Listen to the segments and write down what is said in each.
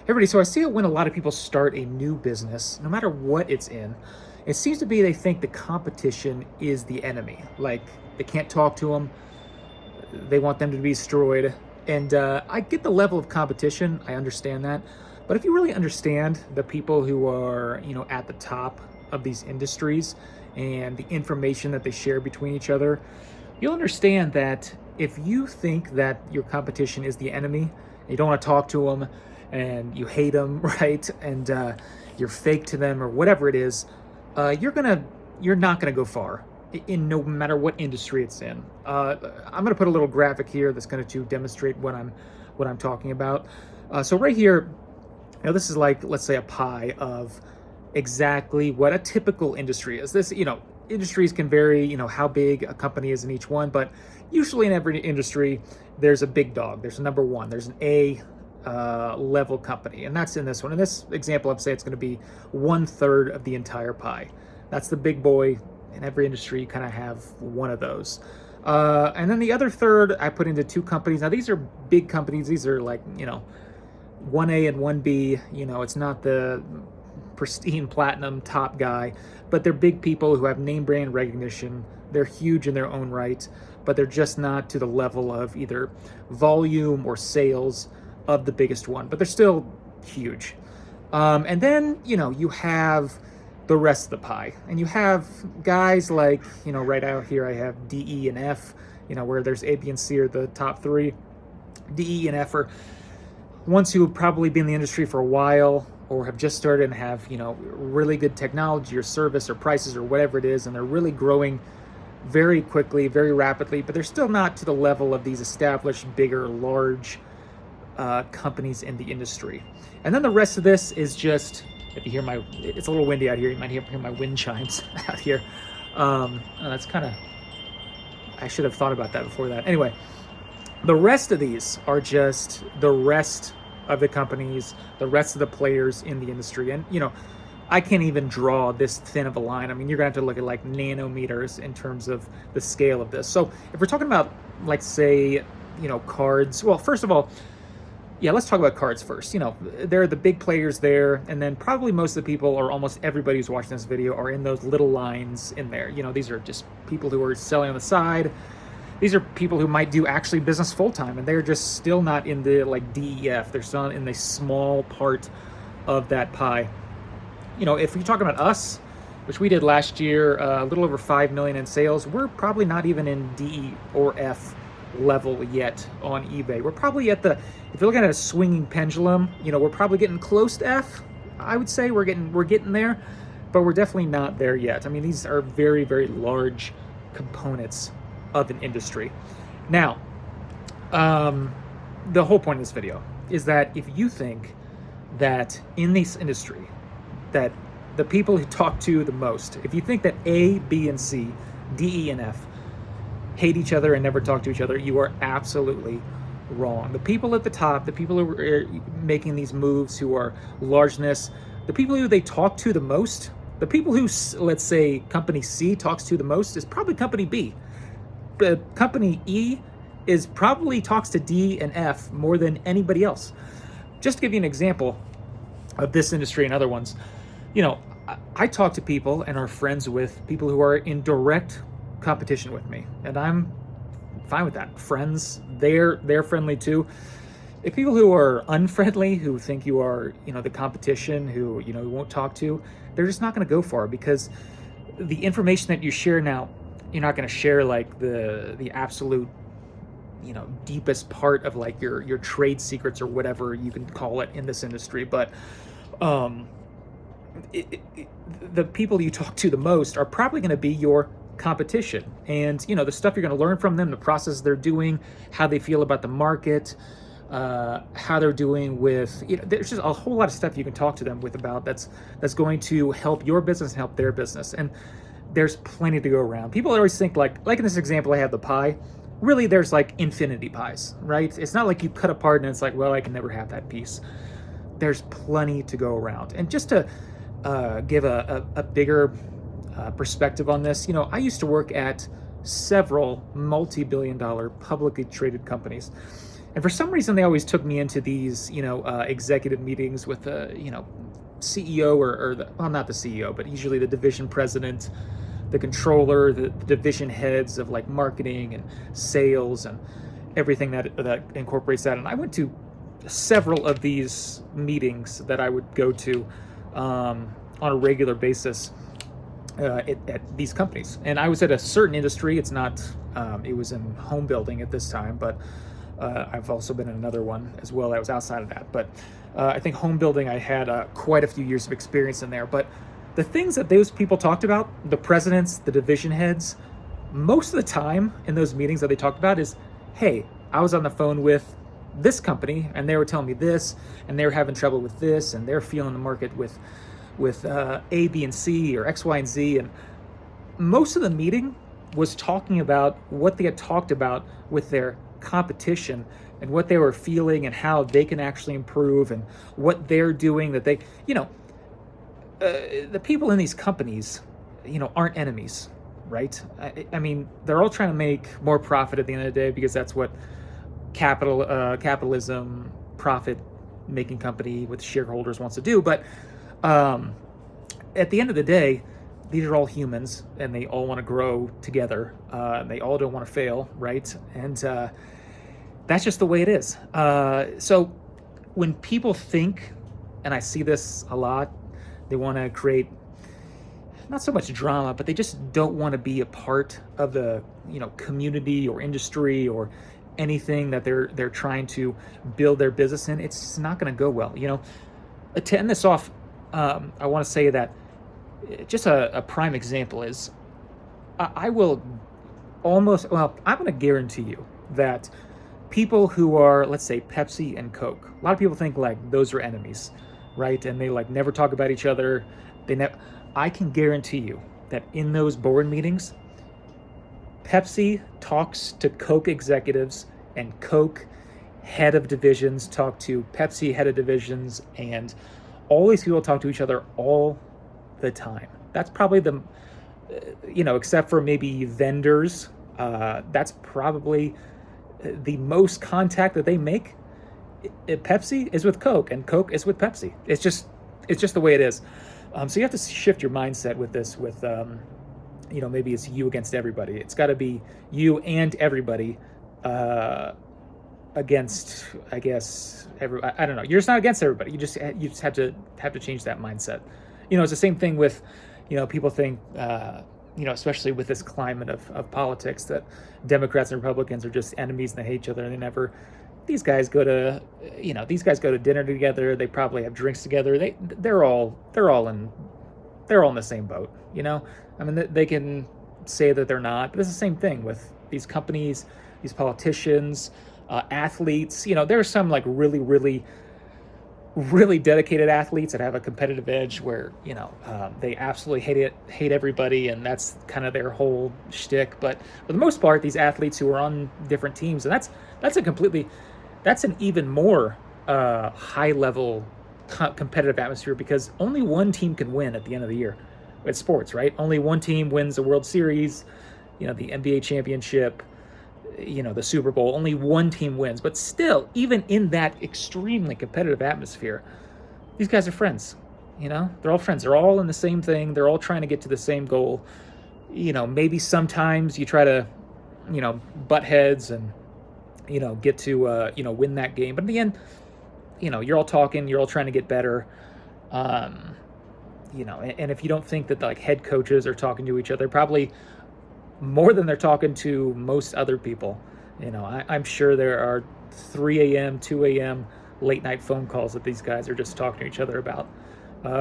Everybody, so I see it when a lot of people start a new business, no matter what it's in, it seems to be they think the competition is the enemy. Like they can't talk to them, they want them to be destroyed. And I get the level of competition, I understand that. But if you really understand the people who are, at the top of these industries and the information that they share between each other, you'll understand that if you think that your competition is the enemy, you don't want to talk to them, and you hate them, right? And you're fake to them or whatever it is, you're not gonna go far in no matter what industry it's in. I'm gonna put a little graphic here that's going to demonstrate what I'm talking about. So right here, this is like, let's say, a pie of exactly what a typical industry is. This, industries can vary, how big a company is in each one, but usually in every industry, there's a big dog. There's a number one. There's an A level company, and that's in this one. In this example, I'm saying it's going to be 1/3 of the entire pie. That's the big boy. In every industry, you kind of have one of those. And then the other third, I put into two companies. Now, these are big companies. These are like, 1A and 1B. It's not the pristine platinum top guy, but they're big people who have name brand recognition. They're huge in their own right, but they're just not to the level of either volume or sales of the biggest one, but they're still huge. And then, you have the rest of the pie, and you have guys like, right out here, I have D, E, and F, where there's A, B, and C are the top three. D, E, and F are ones who have probably been in the industry for a while or have just started and have, really good technology or service or prices or whatever it is, and they're really growing very quickly, very rapidly, but they're still not to the level of these established, bigger, large companies in the industry. And then the rest of this is just, if you hear it's a little windy out here, you might hear my wind chimes out here. That's kind of, I should have thought about that before that. Anyway, the rest of these are just the rest of the companies, the rest of the players in the industry. And, I can't even draw this thin of a line. I mean, you're gonna have to look at like nanometers in terms of the scale of this. So if we're talking about, like, say, cards, well, first of all, yeah, let's talk about cards first. There are the big players there, and then probably most of the people, or almost everybody who's watching this video, are in those little lines in there. These are just people who are selling on the side. These are people who might do actually business full-time, and they're just still not in the, like, DEF. They're still in the small part of that pie. If you're talking about us, which we did last year, a little over 5 million in sales, we're probably not even in D or F level yet on eBay. We're probably at if you're looking at a swinging pendulum, we're probably getting close to F. I would say we're getting there, but we're definitely not there yet. I mean, these are very, very large components of an industry. Now, the whole point of this video is that if you think that in this industry, that the people who talk to the most, if you think that A, B, and C, D, E, and F hate each other and never talk to each other, you are absolutely wrong. The people at the top, the people who are making these moves, who are largeness, the people who they talk to the most, the people who, let's say, company C talks to the most is probably company B. Company E is probably talks to D and F more than anybody else. Just to give you an example of this industry and other ones, I talk to people and are friends with people who are in direct competition with me, and I'm fine with that. Friends, they're friendly too. If people who are unfriendly, who think you are, the competition, who, you won't talk to, they're just not going to go far, because the information that you share now, you're not going to share like the absolute, deepest part of like your trade secrets or whatever you can call it in this industry. But the people you talk to the most are probably going to be your competition, and the stuff you're going to learn from them, the process they're doing, how they feel about the market, how they're doing with, there's just a whole lot of stuff you can talk to them with about that's going to help your business and help their business. And there's plenty to go around. People always think like in this example I have the pie, really there's like infinity pies, right? It's not like you cut apart and it's like, well, I can never have that piece. There's plenty to go around. And just to give a bigger perspective on this, I used to work at several multi-billion-dollar publicly traded companies, And for some reason, they always took me into these, executive meetings with the, CEO well, not the CEO, but usually the division president, the controller, the division heads of like marketing and sales and everything that incorporates that. And I went to several of these meetings that I would go to on a regular basis at these companies. And I was at a certain industry. It's not, it was in home building at this time, but I've also been in another one as well that was outside of that. But I think home building, I had quite a few years of experience in there. But the things that those people talked about, the presidents, the division heads, most of the time in those meetings that they talked about is, hey, I was on the phone with this company and they were telling me this, and they were having trouble with this, and they're feeling the market with A, B, and C, or X, Y, and Z. And most of the meeting was talking about what they had talked about with their competition and what they were feeling and how they can actually improve and what they're doing that they, the people in these companies, aren't enemies, right? I mean, they're all trying to make more profit at the end of the day, because that's what capitalism, profit-making company with shareholders wants to do. But at the end of the day, these are all humans, and they all want to grow together. They all don't want to fail, right? And that's just the way it is. So when people think, and I see this a lot, they want to create not so much drama, but they just don't want to be a part of the community or industry or anything that they're trying to build their business in. It's not going to go well. To end this off, I want to say that just a prime example is I will I'm going to guarantee you that people who are, let's say, Pepsi and Coke, a lot of people think like those are enemies, right? And they like never talk about each other. I can guarantee you that in those board meetings, Pepsi talks to Coke executives, and Coke head of divisions talk to Pepsi head of divisions, and all these people talk to each other all the time. That's probably except for maybe vendors, that's probably the most contact that they make. Pepsi is with Coke, and Coke is with Pepsi. It's just the way it is. So you have to shift your mindset with this. With maybe it's you against everybody. It's got to be you and everybody against, I guess, I don't know. You're just not against everybody. You just have to change that mindset. It's the same thing with, people think, especially with this climate of politics, that Democrats and Republicans are just enemies and they hate each other, and these guys go to dinner together. They probably have drinks together. They're all in the same boat. I mean, they can say that they're not, but it's the same thing with these companies, these politicians, athletes. There are some like really, really, really dedicated athletes that have a competitive edge where they absolutely hate everybody, and that's kind of their whole shtick. But for the most part, these athletes who are on different teams, and that's an even more high level competitive atmosphere, because only one team can win at the end of the year. It's sports, right? Only one team wins the World Series, the NBA championship, the Super Bowl. Only one team wins. But still, even in that extremely competitive atmosphere, these guys are friends. They're all friends. They're all in the same thing. They're all trying to get to the same goal. Maybe sometimes you try to, butt heads and, get to, win that game. But in the end, you're all talking. You're all trying to get better. And if you don't think that like head coaches are talking to each other, probably more than they're talking to most other people. I'm sure there are 3 a.m., 2 a.m. late night phone calls that these guys are just talking to each other about.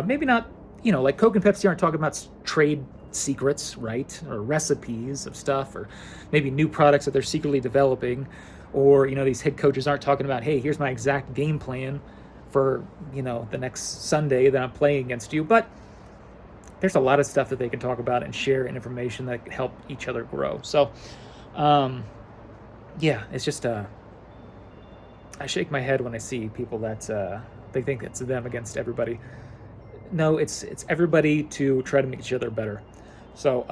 Maybe not, like Coke and Pepsi aren't talking about trade secrets, right? Or recipes of stuff, or maybe new products that they're secretly developing. Or, these head coaches aren't talking about, hey, here's my exact game plan for, the next Sunday that I'm playing against you. But there's a lot of stuff that they can talk about and share information that can help each other grow. So, it's just, I shake my head when I see people that they think it's them against everybody. No, it's everybody to try to make each other better. So,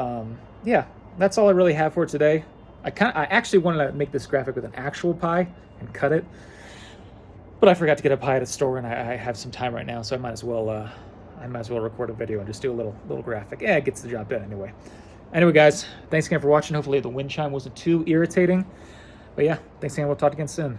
that's all I really have for today. I actually wanted to make this graphic with an actual pie and cut it. But I forgot to get a pie at a store, and I have some time right now, so I might as well record a video and just do a little graphic. Yeah, it gets the job done anyway. Anyway, guys, thanks again for watching. Hopefully the wind chime wasn't too irritating. But yeah, thanks again. We'll talk again soon.